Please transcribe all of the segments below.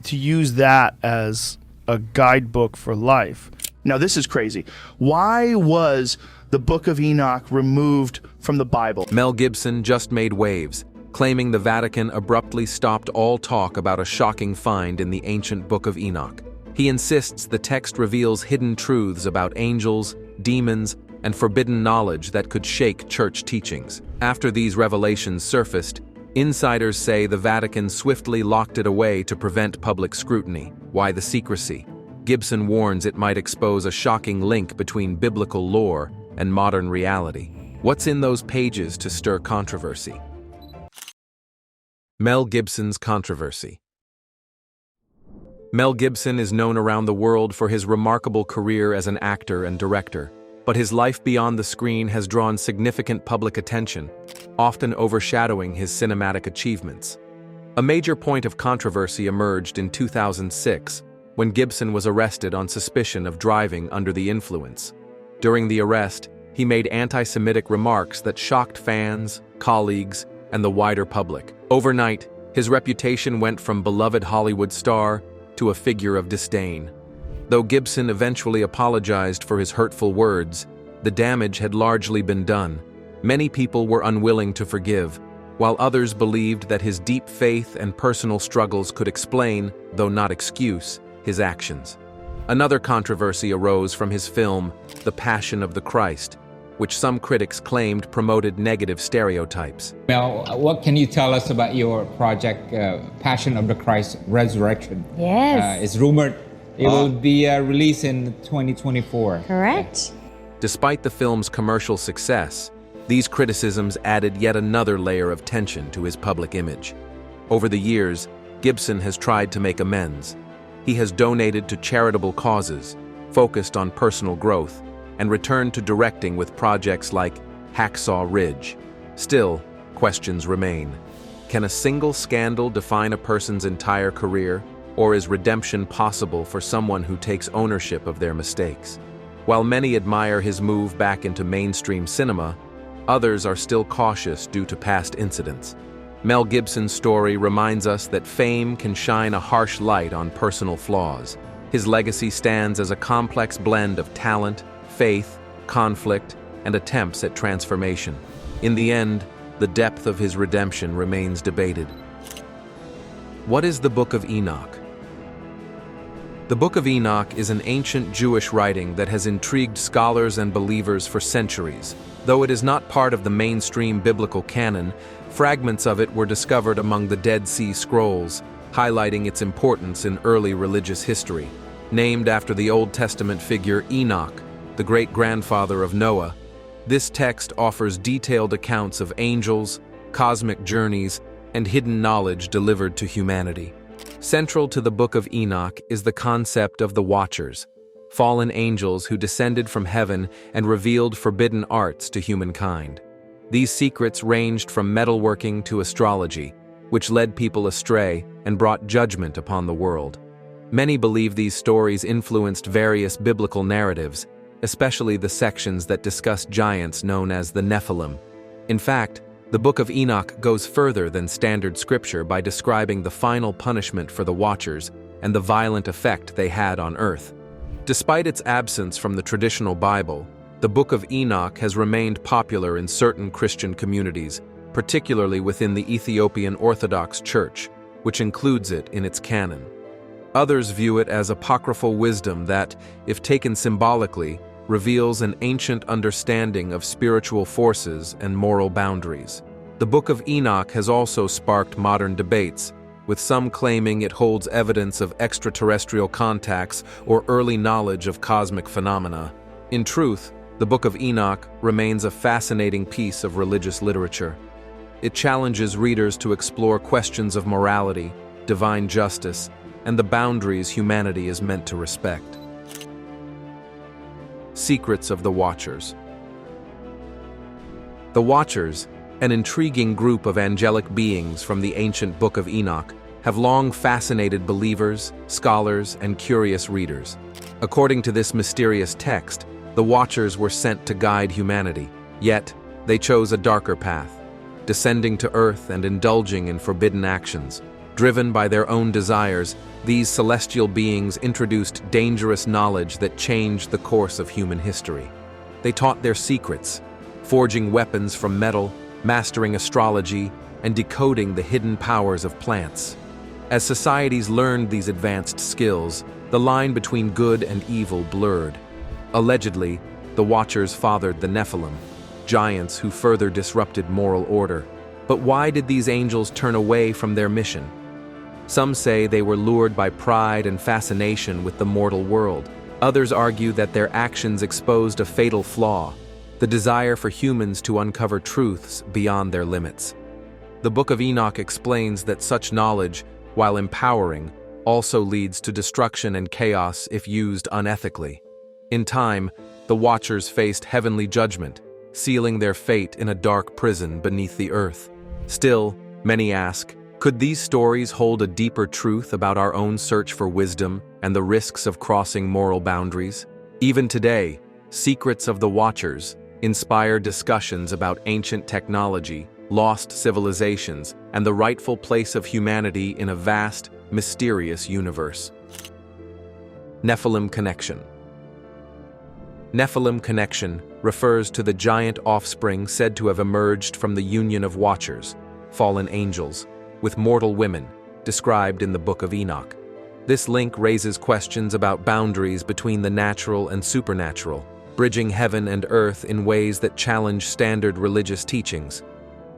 to use that as a guidebook for life. Now, this is crazy. Why was the Book of Enoch removed from the Bible? Mel Gibson just made waves, claiming the Vatican abruptly stopped all talk about a shocking find in the ancient Book of Enoch. He insists the text reveals hidden truths about angels, demons, and forbidden knowledge that could shake church teachings. After these revelations surfaced, insiders say the Vatican swiftly locked it away to prevent public scrutiny. Why the secrecy? Gibson warns it might expose a shocking link between biblical lore and modern reality. What's in those pages to stir controversy? Mel Gibson's controversy. Mel Gibson is known around the world for his remarkable career as an actor and director, but his life beyond the screen has drawn significant public attention, often overshadowing his cinematic achievements. A major point of controversy emerged in 2006, when Gibson was arrested on suspicion of driving under the influence. During the arrest, he made anti-Semitic remarks that shocked fans, colleagues, and the wider public. Overnight, his reputation went from beloved Hollywood star to a figure of disdain. Though Gibson eventually apologized for his hurtful words, the damage had largely been done. Many people were unwilling to forgive, while others believed that his deep faith and personal struggles could explain, though not excuse, his actions. Another controversy arose from his film, The Passion of the Christ, which some critics claimed promoted negative stereotypes. Mel, what can you tell us about your project, Passion of the Christ Resurrection? Yes. It's rumored it will be released in 2024. Correct. Despite the film's commercial success, these criticisms added yet another layer of tension to his public image. Over the years, Gibson has tried to make amends. He has donated to charitable causes, focused on personal growth, and returned to directing with projects like Hacksaw Ridge. Still, questions remain. Can a single scandal define a person's entire career, or is redemption possible for someone who takes ownership of their mistakes? While many admire his move back into mainstream cinema, others are still cautious due to past incidents. Mel Gibson's story reminds us that fame can shine a harsh light on personal flaws. His legacy stands as a complex blend of talent, faith, conflict, and attempts at transformation. In the end, the depth of his redemption remains debated. What is the Book of Enoch? The Book of Enoch is an ancient Jewish writing that has intrigued scholars and believers for centuries. Though it is not part of the mainstream biblical canon, fragments of it were discovered among the Dead Sea Scrolls, highlighting its importance in early religious history. Named after the Old Testament figure Enoch, the great-grandfather of Noah, this text offers detailed accounts of angels, cosmic journeys, and hidden knowledge delivered to humanity. Central to the Book of Enoch is the concept of the Watchers, fallen angels who descended from heaven and revealed forbidden arts to humankind. These secrets ranged from metalworking to astrology, which led people astray and brought judgment upon the world. Many believe these stories influenced various biblical narratives, especially the sections that discuss giants known as the Nephilim. In fact, the Book of Enoch goes further than standard scripture by describing the final punishment for the Watchers and the violent effect they had on earth. Despite its absence from the traditional Bible, the Book of Enoch has remained popular in certain Christian communities, particularly within the Ethiopian Orthodox Church, which includes it in its canon. Others view it as apocryphal wisdom that, if taken symbolically, reveals an ancient understanding of spiritual forces and moral boundaries. The Book of Enoch has also sparked modern debates, with some claiming it holds evidence of extraterrestrial contacts or early knowledge of cosmic phenomena. In truth, the Book of Enoch remains a fascinating piece of religious literature. It challenges readers to explore questions of morality, divine justice, and the boundaries humanity is meant to respect. Secrets of the Watchers. The Watchers, an intriguing group of angelic beings from the ancient Book of Enoch, have long fascinated believers, scholars, and curious readers. According to this mysterious text, the Watchers were sent to guide humanity, yet they chose a darker path, descending to earth and indulging in forbidden actions. Driven by their own desires, These celestial beings introduced dangerous knowledge that changed the course of human history. They taught their secrets, forging weapons from metal, mastering astrology, and decoding the hidden powers of plants. As societies learned these advanced skills, the line between good and evil blurred. Allegedly, the Watchers fathered the Nephilim, giants who further disrupted moral order. But why did these angels turn away from their mission? Some say they were lured by pride and fascination with the mortal world. Others argue that their actions exposed a fatal flaw, the desire for humans to uncover truths beyond their limits. The Book of Enoch explains that such knowledge, while empowering, also leads to destruction and chaos if used unethically. In time, the Watchers faced heavenly judgment, sealing their fate in a dark prison beneath the earth. Still, many ask, could these stories hold a deeper truth about our own search for wisdom and the risks of crossing moral boundaries? Even today, secrets of the Watchers inspire discussions about ancient technology, lost civilizations, and the rightful place of humanity in a vast, mysterious universe. Nephilim connection. Nephilim connection refers to the giant offspring said to have emerged from the union of Watchers, fallen angels, with mortal women, described in the Book of Enoch. This link raises questions about boundaries between the natural and supernatural, bridging heaven and earth in ways that challenge standard religious teachings.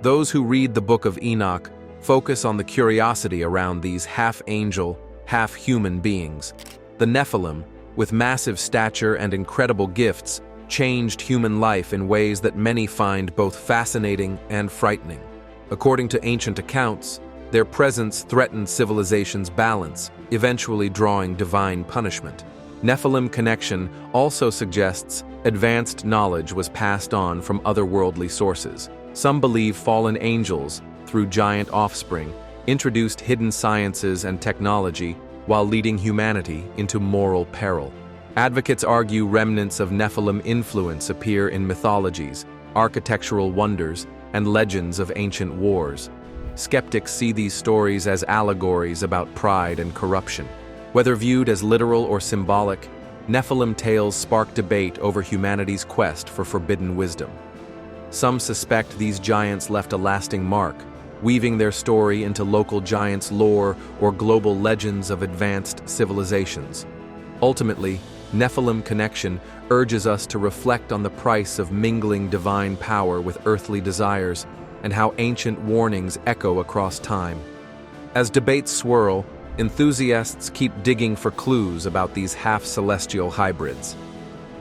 Those who read the Book of Enoch focus on the curiosity around these half-angel, half-human beings. The Nephilim, with massive stature and incredible gifts, changed human life in ways that many find both fascinating and frightening. According to ancient accounts, their presence threatened civilization's balance, eventually drawing divine punishment. Nephilim connection also suggests advanced knowledge was passed on from otherworldly sources. Some believe fallen angels, through giant offspring, introduced hidden sciences and technology while leading humanity into moral peril. Advocates argue remnants of Nephilim influence appear in mythologies, architectural wonders, and legends of ancient wars. Skeptics see these stories as allegories about pride and corruption. Whether viewed as literal or symbolic, Nephilim tales spark debate over humanity's quest for forbidden wisdom. Some suspect these giants left a lasting mark, weaving their story into local giants' lore or global legends of advanced civilizations. Ultimately, Nephilim connection urges us to reflect on the price of mingling divine power with earthly desires and how ancient warnings echo across time. As debates swirl, enthusiasts keep digging for clues about these half-celestial hybrids.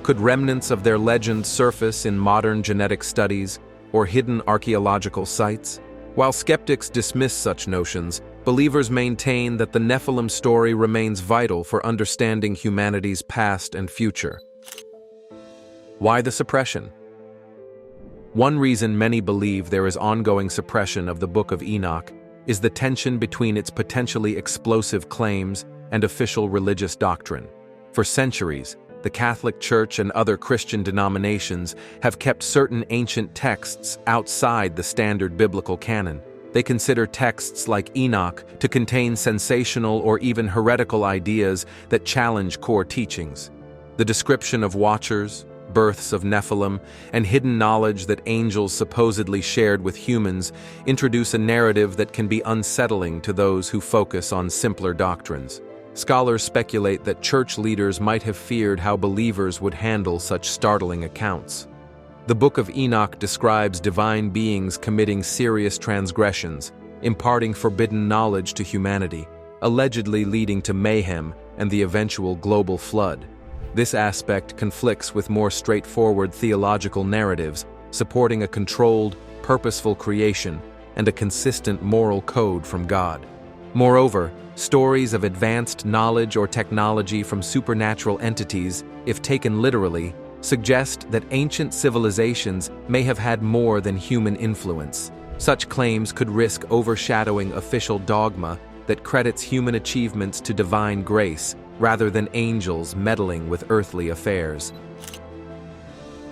Could remnants of their legend surface in modern genetic studies or hidden archaeological sites? While skeptics dismiss such notions, believers maintain that the Nephilim story remains vital for understanding humanity's past and future. Why the suppression? One reason many believe there is ongoing suppression of the Book of Enoch is the tension between its potentially explosive claims and official religious doctrine. For centuries, the Catholic Church and other Christian denominations have kept certain ancient texts outside the standard biblical canon. They consider texts like Enoch to contain sensational or even heretical ideas that challenge core teachings. The description of Watchers, births of Nephilim, and hidden knowledge that angels supposedly shared with humans introduce a narrative that can be unsettling to those who focus on simpler doctrines. Scholars speculate that church leaders might have feared how believers would handle such startling accounts. The Book of Enoch describes divine beings committing serious transgressions, imparting forbidden knowledge to humanity, allegedly leading to mayhem and the eventual global flood. This aspect conflicts with more straightforward theological narratives, supporting a controlled, purposeful creation and a consistent moral code from God. Moreover, stories of advanced knowledge or technology from supernatural entities, if taken literally, suggest that ancient civilizations may have had more than human influence. Such claims could risk overshadowing official dogma that credits human achievements to divine grace rather than angels meddling with earthly affairs.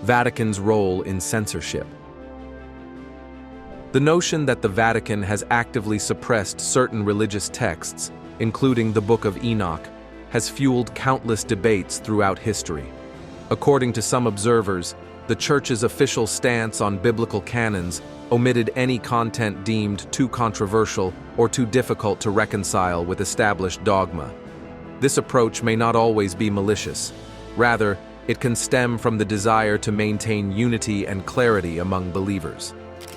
Vatican's role in censorship. The notion that the Vatican has actively suppressed certain religious texts including the Book of Enoch, has fueled countless debates throughout history. According to some observers, the Church's official stance on biblical canons omitted any content deemed too controversial or too difficult to reconcile with established dogma. This approach may not always be malicious. Rather, it can stem from the desire to maintain unity and clarity among believers.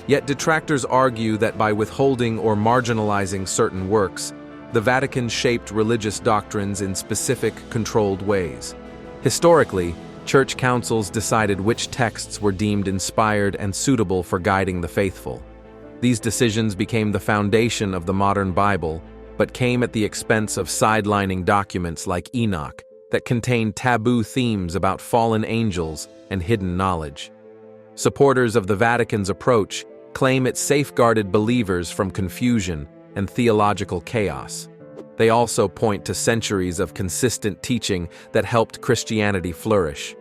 Yet detractors argue that by withholding or marginalizing certain works, the Vatican shaped religious doctrines in specific, controlled ways. Historically, church councils decided which texts were deemed inspired and suitable for guiding the faithful. These decisions became the foundation of the modern Bible, but came at the expense of sidelining documents like Enoch that contained taboo themes about fallen angels and hidden knowledge. Supporters of the Vatican's approach claim it safeguarded believers from confusion and theological chaos. They also point to centuries of consistent teaching that helped Christianity flourish.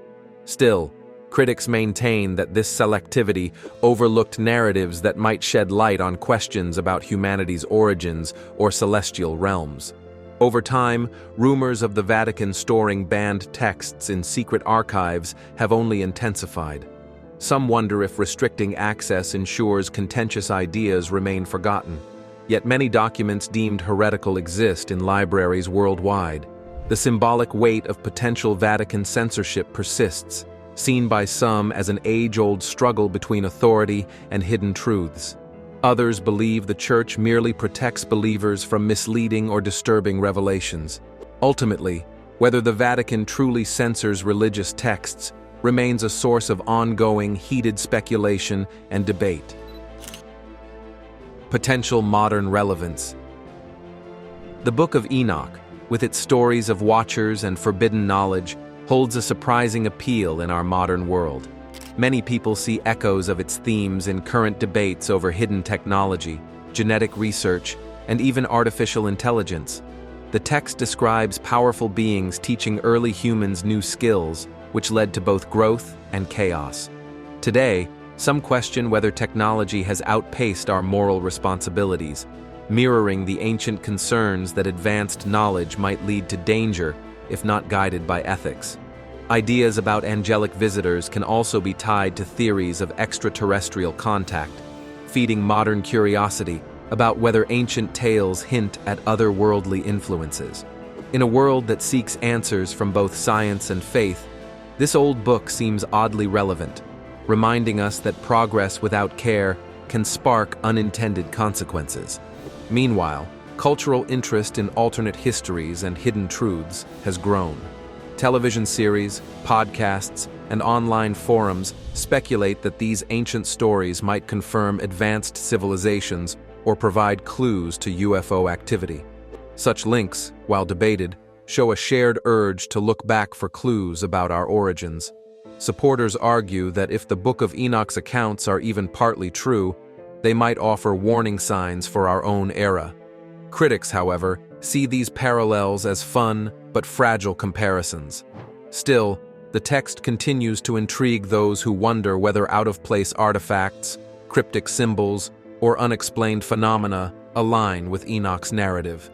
Still, critics maintain that this selectivity overlooked narratives that might shed light on questions about humanity's origins or celestial realms. Over time, rumors of the Vatican storing banned texts in secret archives have only intensified. Some wonder if restricting access ensures contentious ideas remain forgotten. Yet many documents deemed heretical exist in libraries worldwide. The symbolic weight of potential Vatican censorship persists, seen by some as an age-old struggle between authority and hidden truths. Others believe the Church merely protects believers from misleading or disturbing revelations. Ultimately, whether the Vatican truly censors religious texts remains a source of ongoing, heated speculation and debate. Potential modern relevance. The Book of Enoch, with its stories of watchers and forbidden knowledge, holds a surprising appeal in our modern world. Many people see echoes of its themes in current debates over hidden technology, genetic research, and even artificial intelligence. The text describes powerful beings teaching early humans new skills, which led to both growth and chaos. Today, some question whether technology has outpaced our moral responsibilities, mirroring the ancient concerns that advanced knowledge might lead to danger if not guided by ethics. Ideas about angelic visitors can also be tied to theories of extraterrestrial contact, feeding modern curiosity about whether ancient tales hint at otherworldly influences. In a world that seeks answers from both science and faith, this old book seems oddly relevant, reminding us that progress without care can spark unintended consequences. Meanwhile, cultural interest in alternate histories and hidden truths has grown. Television series, podcasts, and online forums speculate that these ancient stories might confirm advanced civilizations or provide clues to UFO activity. Such links, while debated, show a shared urge to look back for clues about our origins. Supporters argue that if the Book of Enoch's accounts are even partly true, they might offer warning signs for our own era. Critics, however, see these parallels as fun but fragile comparisons. Still, the text continues to intrigue those who wonder whether out-of-place artifacts, cryptic symbols, or unexplained phenomena align with Enoch's narrative.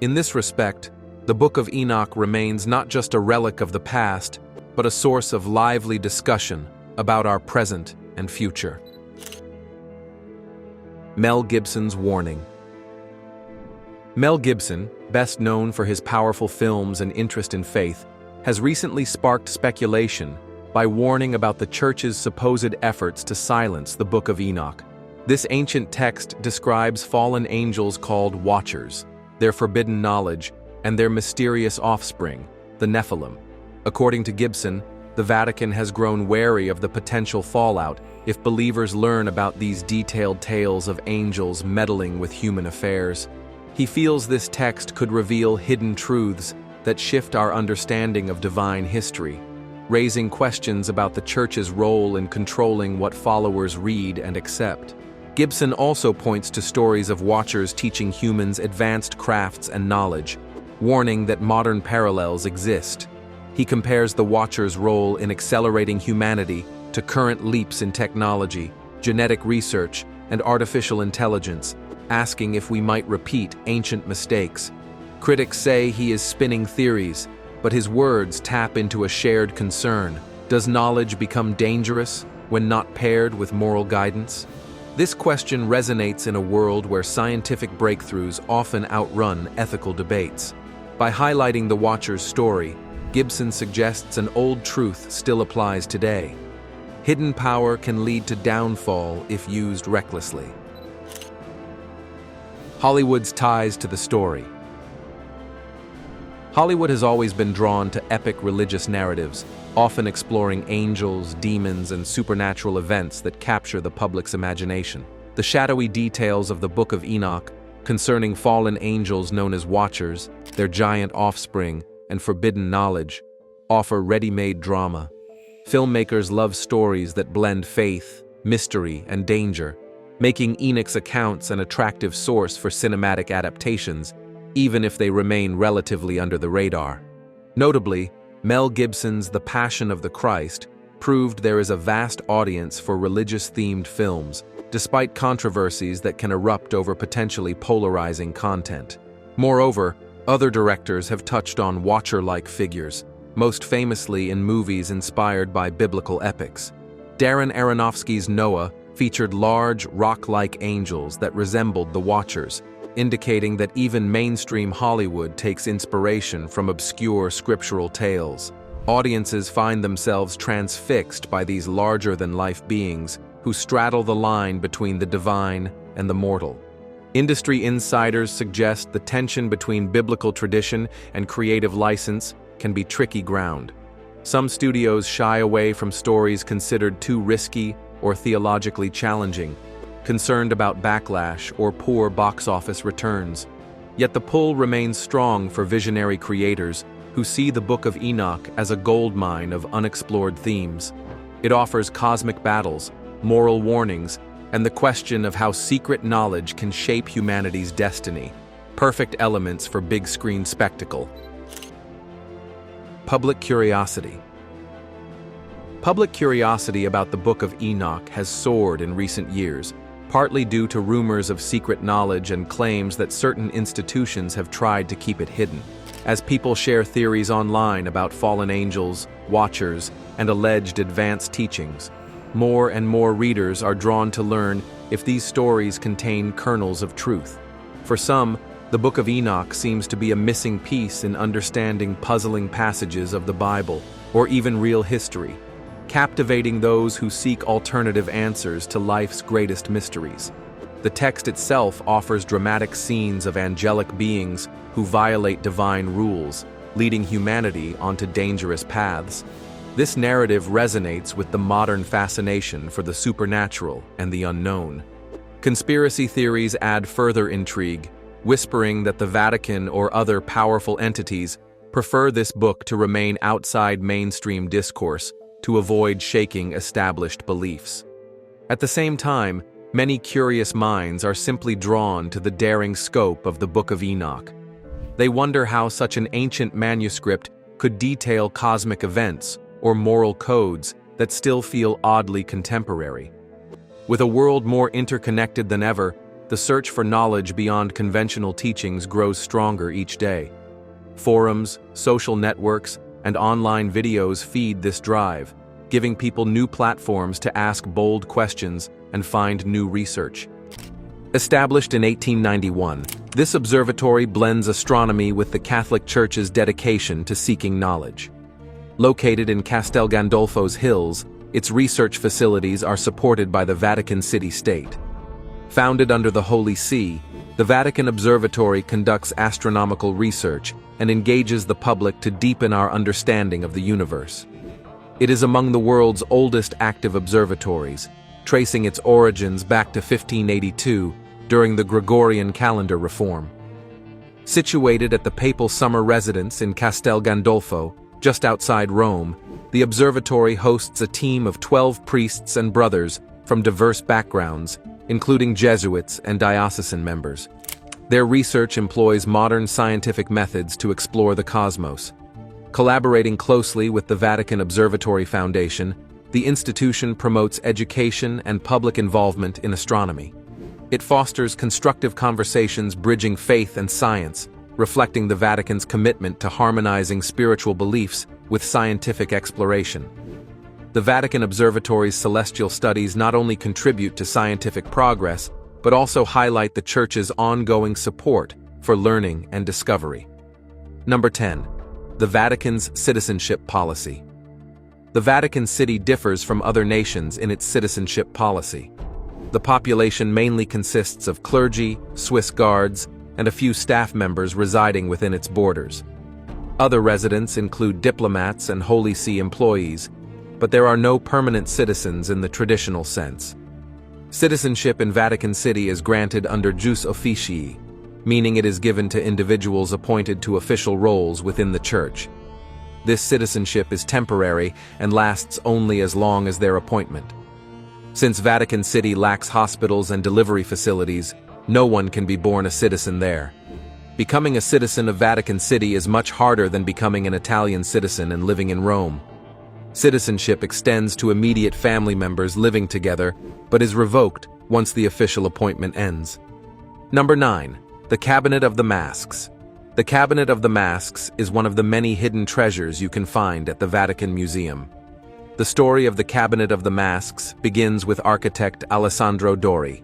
In this respect, the Book of Enoch remains not just a relic of the past, but a source of lively discussion about our present and future. Mel Gibson's warning. Mel Gibson, best known for his powerful films and interest in faith, has recently sparked speculation by warning about the Church's supposed efforts to silence the Book of Enoch. This ancient text describes fallen angels called Watchers, their forbidden knowledge, and their mysterious offspring, the Nephilim. According to Gibson, the Vatican has grown wary of the potential fallout if believers learn about these detailed tales of angels meddling with human affairs. He feels this text could reveal hidden truths that shift our understanding of divine history, raising questions about the Church's role in controlling what followers read and accept. Gibson also points to stories of watchers teaching humans advanced crafts and knowledge, warning that modern parallels exist. He compares the Watchers' role in accelerating humanity to current leaps in technology, genetic research, and artificial intelligence, asking if we might repeat ancient mistakes. Critics say he is spinning theories, but his words tap into a shared concern. Does knowledge become dangerous when not paired with moral guidance? This question resonates in a world where scientific breakthroughs often outrun ethical debates. By highlighting the Watcher's story, Gibson suggests an old truth still applies today. Hidden power can lead to downfall if used recklessly. Hollywood's ties to the story. Hollywood has always been drawn to epic religious narratives, often exploring angels, demons, and supernatural events that capture the public's imagination. The shadowy details of the Book of Enoch, concerning fallen angels known as Watchers, their giant offspring, and forbidden knowledge, offer ready-made drama. Filmmakers love stories that blend faith, mystery, and danger, making Enoch's accounts an attractive source for cinematic adaptations, even if they remain relatively under the radar. Notably, Mel Gibson's The Passion of the Christ proved there is a vast audience for religious-themed films, despite controversies that can erupt over potentially polarizing content. Moreover, other directors have touched on Watcher-like figures, most famously in movies inspired by biblical epics. Darren Aronofsky's Noah featured large, rock-like angels that resembled the Watchers, indicating that even mainstream Hollywood takes inspiration from obscure scriptural tales. Audiences find themselves transfixed by these larger-than-life beings who straddle the line between the divine and the mortal. Industry insiders suggest the tension between biblical tradition and creative license can be tricky ground. Some studios shy away from stories considered too risky or theologically challenging, concerned about backlash or poor box office returns. Yet the pull remains strong for visionary creators who see the Book of Enoch as a goldmine of unexplored themes. It offers cosmic battles, moral warnings, and the question of how secret knowledge can shape humanity's destiny. Perfect elements for big-screen spectacle. Public curiosity. Public curiosity about the Book of Enoch has soared in recent years, partly due to rumors of secret knowledge and claims that certain institutions have tried to keep it hidden. As people share theories online about fallen angels, watchers, and alleged advanced teachings, more and more readers are drawn to learn if these stories contain kernels of truth. For some, the Book of Enoch seems to be a missing piece in understanding puzzling passages of the Bible, or even real history, captivating those who seek alternative answers to life's greatest mysteries. The text itself offers dramatic scenes of angelic beings who violate divine rules, leading humanity onto dangerous paths. This narrative resonates with the modern fascination for the supernatural and the unknown. Conspiracy theories add further intrigue, whispering that the Vatican or other powerful entities prefer this book to remain outside mainstream discourse to avoid shaking established beliefs. At the same time, many curious minds are simply drawn to the daring scope of the Book of Enoch. They wonder how such an ancient manuscript could detail cosmic events or moral codes that still feel oddly contemporary. With a world more interconnected than ever, the search for knowledge beyond conventional teachings grows stronger each day. Forums, social networks, and online videos feed this drive, giving people new platforms to ask bold questions and find new research. Established in 1891, this observatory blends astronomy with the Catholic Church's dedication to seeking knowledge. Located in Castel Gandolfo's hills, its research facilities are supported by the Vatican City-State. Founded under the Holy See, the Vatican Observatory conducts astronomical research and engages the public to deepen our understanding of the universe. It is among the world's oldest active observatories, tracing its origins back to 1582 during the Gregorian calendar reform. Situated at the papal summer residence in Castel Gandolfo, just outside Rome, the observatory hosts a team of 12 priests and brothers from diverse backgrounds, including Jesuits and diocesan members. Their research employs modern scientific methods to explore the cosmos. Collaborating closely with the Vatican Observatory Foundation, the institution promotes education and public involvement in astronomy. It fosters constructive conversations bridging faith and science, reflecting the Vatican's commitment to harmonizing spiritual beliefs with scientific exploration. The Vatican Observatory's celestial studies not only contribute to scientific progress, but also highlight the Church's ongoing support for learning and discovery. Number 10. The Vatican's citizenship policy. The Vatican City differs from other nations in its citizenship policy. The population mainly consists of clergy, Swiss guards, and a few staff members residing within its borders. Other residents include diplomats and Holy See employees, but there are no permanent citizens in the traditional sense. Citizenship in Vatican City is granted under jus officii, meaning it is given to individuals appointed to official roles within the Church. This citizenship is temporary and lasts only as long as their appointment. Since Vatican City lacks hospitals and delivery facilities, no one can be born a citizen there. Becoming a citizen of Vatican City is much harder than becoming an Italian citizen and living in Rome. Citizenship extends to immediate family members living together, but is revoked once the official appointment ends. Number 9. The Cabinet of the Masks. The Cabinet of the Masks is one of the many hidden treasures you can find at the Vatican Museum. The story of the Cabinet of the Masks begins with architect Alessandro Dori.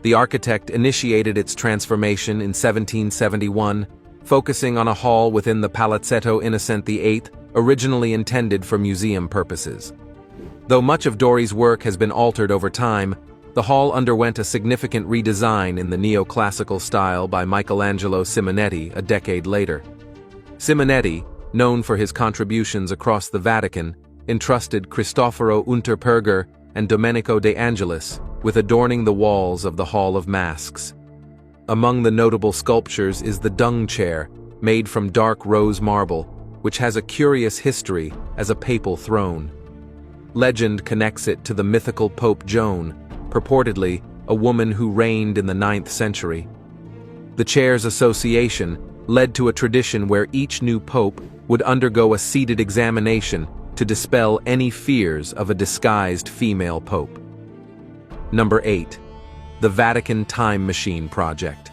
The architect initiated its transformation in 1771, focusing on a hall within the Palazzetto Innocent VIII, originally intended for museum purposes. Though much of Dori's work has been altered over time, the hall underwent a significant redesign in the neoclassical style by Michelangelo Simonetti a decade later. Simonetti, known for his contributions across the Vatican, entrusted Cristoforo Unterperger and Domenico De Angelis with adorning the walls of the Hall of Masks. Among the notable sculptures is the dung chair, made from dark rose marble, which has a curious history as a papal throne. Legend connects it to the mythical Pope Joan, purportedly a woman who reigned in the 9th century. The chair's association led to a tradition where each new pope would undergo a seated examination to dispel any fears of a disguised female pope. Number 8. The Vatican Time Machine Project.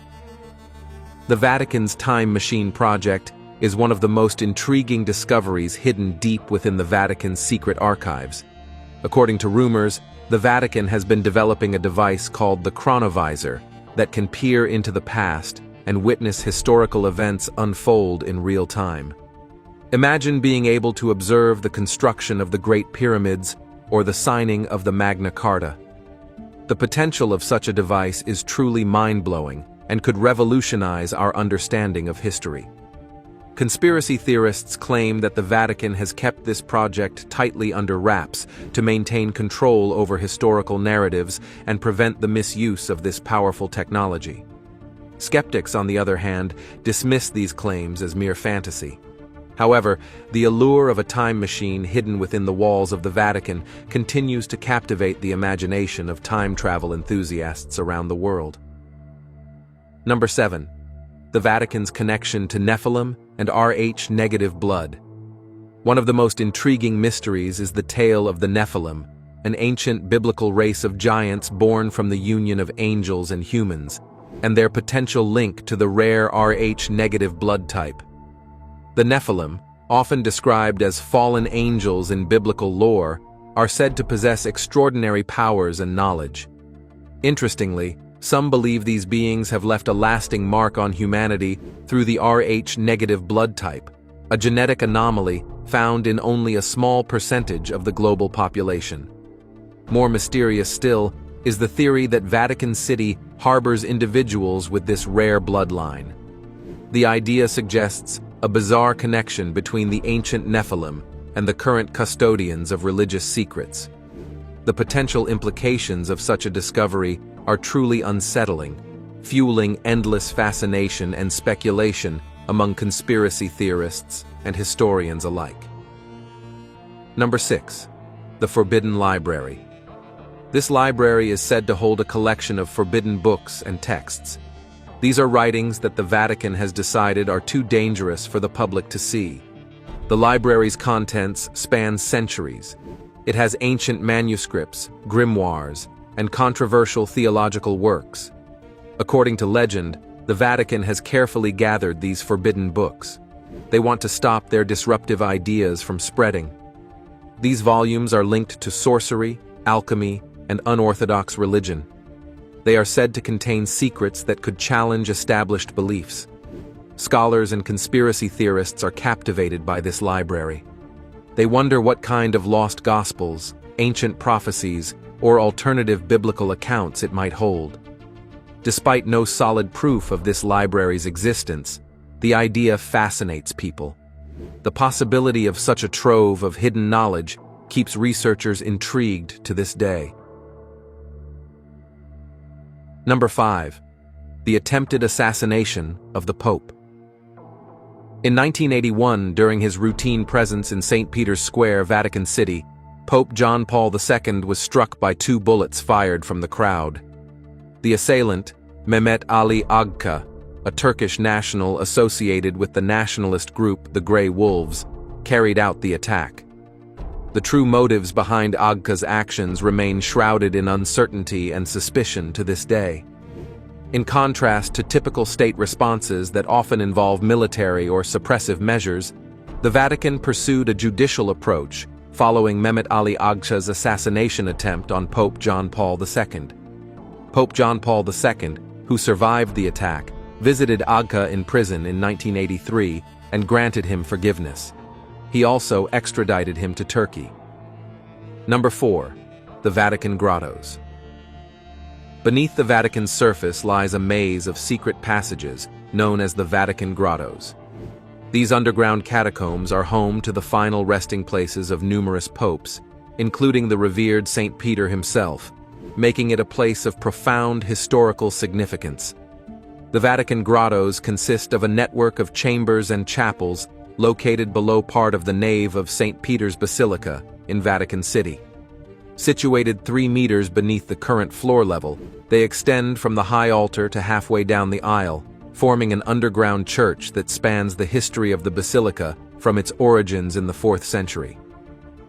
The Vatican's Time Machine Project is one of the most intriguing discoveries hidden deep within the Vatican's secret archives. According to rumors, the Vatican has been developing a device called the chronovisor that can peer into the past and witness historical events unfold in real time. Imagine being able to observe the construction of the Great Pyramids or the signing of the Magna Carta. The potential of such a device is truly mind-blowing and could revolutionize our understanding of history. Conspiracy theorists claim that the Vatican has kept this project tightly under wraps to maintain control over historical narratives and prevent the misuse of this powerful technology. Skeptics, on the other hand, dismiss these claims as mere fantasy. However, the allure of a time machine hidden within the walls of the Vatican continues to captivate the imagination of time travel enthusiasts around the world. Number 7. The Vatican's connection to Nephilim and Rh-negative blood. One of the most intriguing mysteries is the tale of the Nephilim, an ancient biblical race of giants born from the union of angels and humans, and their potential link to the rare Rh-negative blood type. The Nephilim, often described as fallen angels in biblical lore, are said to possess extraordinary powers and knowledge. Interestingly, some believe these beings have left a lasting mark on humanity through the Rh-negative blood type, a genetic anomaly found in only a small percentage of the global population. More mysterious still is the theory that Vatican City harbors individuals with this rare bloodline. The idea suggests a bizarre connection between the ancient Nephilim and the current custodians of religious secrets. The potential implications of such a discovery are truly unsettling, fueling endless fascination and speculation among conspiracy theorists and historians alike. Number 6. The Forbidden Library. This library is said to hold a collection of forbidden books and texts. These are writings that the Vatican has decided are too dangerous for the public to see. The library's contents span centuries. It has ancient manuscripts, grimoires, and controversial theological works. According to legend, the Vatican has carefully gathered these forbidden books. They want to stop their disruptive ideas from spreading. These volumes are linked to sorcery, alchemy, and unorthodox religion. They are said to contain secrets that could challenge established beliefs. Scholars and conspiracy theorists are captivated by this library. They wonder what kind of lost gospels, ancient prophecies, or alternative biblical accounts it might hold. Despite no solid proof of this library's existence, the idea fascinates people. The possibility of such a trove of hidden knowledge keeps researchers intrigued to this day. Number 5. The attempted assassination of the Pope. In 1981, during his routine presence in St. Peter's Square, Vatican City, Pope John Paul II was struck by 2 bullets fired from the crowd. The assailant, Mehmet Ali Agca, a Turkish national associated with the nationalist group the Grey Wolves, carried out the attack. The true motives behind Agca's actions remain shrouded in uncertainty and suspicion to this day. In contrast to typical state responses that often involve military or suppressive measures, the Vatican pursued a judicial approach following Mehmet Ali Agca's assassination attempt on Pope John Paul II. Pope John Paul II, who survived the attack, visited Agca in prison in 1983 and granted him forgiveness. He also extradited him to Turkey. Number 4. The Vatican Grottos. Beneath the Vatican's surface lies a maze of secret passages known as the Vatican Grottos. These underground catacombs are home to the final resting places of numerous popes, including the revered St. Peter himself, making it a place of profound historical significance. The Vatican Grottos consist of a network of chambers and chapels located below part of the nave of St. Peter's Basilica in Vatican City. Situated 3 meters beneath the current floor level, they extend from the high altar to halfway down the aisle, forming an underground church that spans the history of the basilica from its origins in the 4th century.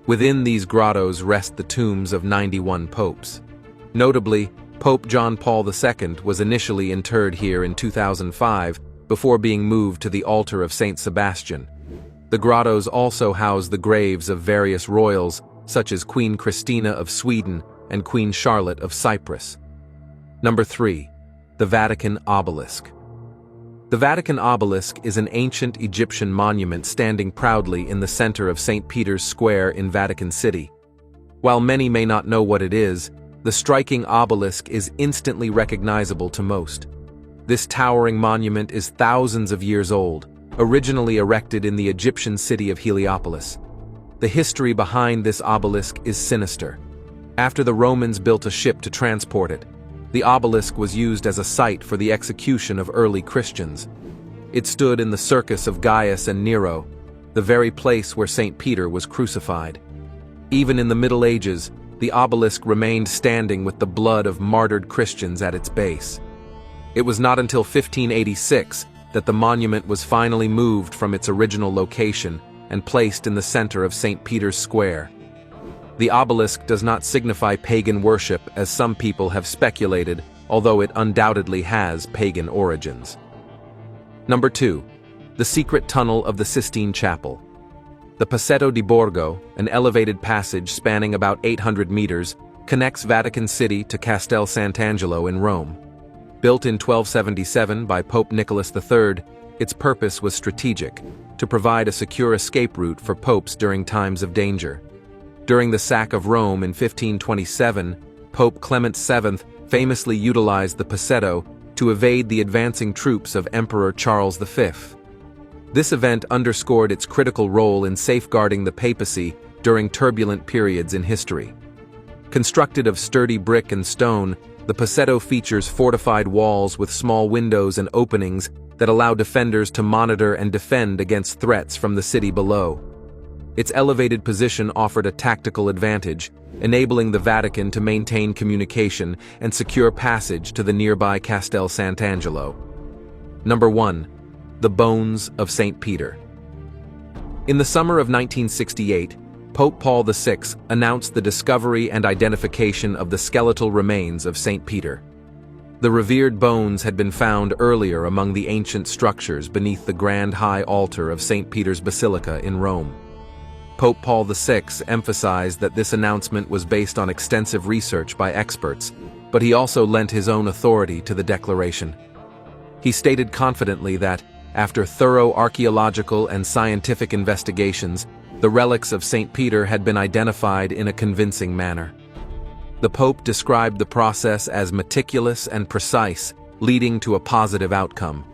Within these grottos rest the tombs of 91 popes. Notably, Pope John Paul II was initially interred here in 2005 before being moved to the altar of Saint Sebastian. The grottos also house the graves of various royals, such as Queen Christina of Sweden and Queen Charlotte of Cyprus. Number 3. The Vatican Obelisk. The Vatican Obelisk is an ancient Egyptian monument standing proudly in the center of St. Peter's Square in Vatican City. While many may not know what it is, the striking obelisk is instantly recognizable to most. This towering monument is thousands of years old, originally erected in the Egyptian city of Heliopolis. The history behind this obelisk is sinister. After the Romans built a ship to transport it, the obelisk was used as a site for the execution of early Christians. It stood in the circus of Gaius and Nero, the very place where St. Peter was crucified. Even in the Middle Ages, the obelisk remained standing with the blood of martyred Christians at its base. It was not until 1586 that the monument was finally moved from its original location and placed in the center of St. Peter's Square. The obelisk does not signify pagan worship as some people have speculated, although it undoubtedly has pagan origins. Number 2. The Secret Tunnel of the Sistine Chapel. The Passetto di Borgo, an elevated passage spanning about 800 meters, connects Vatican City to Castel Sant'Angelo in Rome. Built in 1277 by Pope Nicholas III, its purpose was strategic, to provide a secure escape route for popes during times of danger. During the sack of Rome in 1527, Pope Clement VII famously utilized the Passetto to evade the advancing troops of Emperor Charles V. This event underscored its critical role in safeguarding the papacy during turbulent periods in history. Constructed of sturdy brick and stone, the Passetto features fortified walls with small windows and openings that allow defenders to monitor and defend against threats from the city below. Its elevated position offered a tactical advantage, enabling the Vatican to maintain communication and secure passage to the nearby Castel Sant'Angelo. Number 1. The Bones of St. Peter. In the summer of 1968, Pope Paul VI announced the discovery and identification of the skeletal remains of St. Peter. The revered bones had been found earlier among the ancient structures beneath the grand high altar of St. Peter's Basilica in Rome. Pope Paul VI emphasized that this announcement was based on extensive research by experts, but he also lent his own authority to the declaration. He stated confidently that, after thorough archaeological and scientific investigations, the relics of St. Peter had been identified in a convincing manner. The Pope described the process as meticulous and precise, leading to a positive outcome.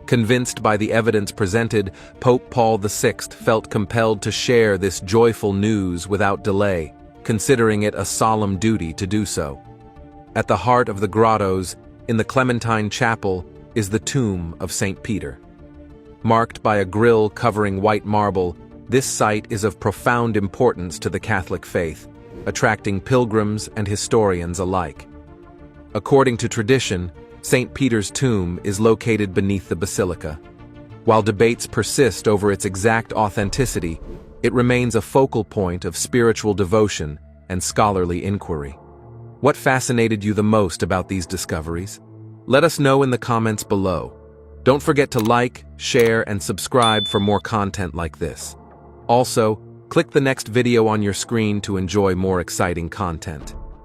Convinced by the evidence presented, Pope Paul VI felt compelled to share this joyful news without delay, considering it a solemn duty to do so. At the heart of the grottos, in the Clementine Chapel, is the tomb of St. Peter. Marked by a grille covering white marble, this site is of profound importance to the Catholic faith, attracting pilgrims and historians alike. According to tradition, St. Peter's tomb is located beneath the basilica. While debates persist over its exact authenticity, it remains a focal point of spiritual devotion and scholarly inquiry. What fascinated you the most about these discoveries? Let us know in the comments below. Don't forget to like, share, and subscribe for more content like this. Also, click the next video on your screen to enjoy more exciting content.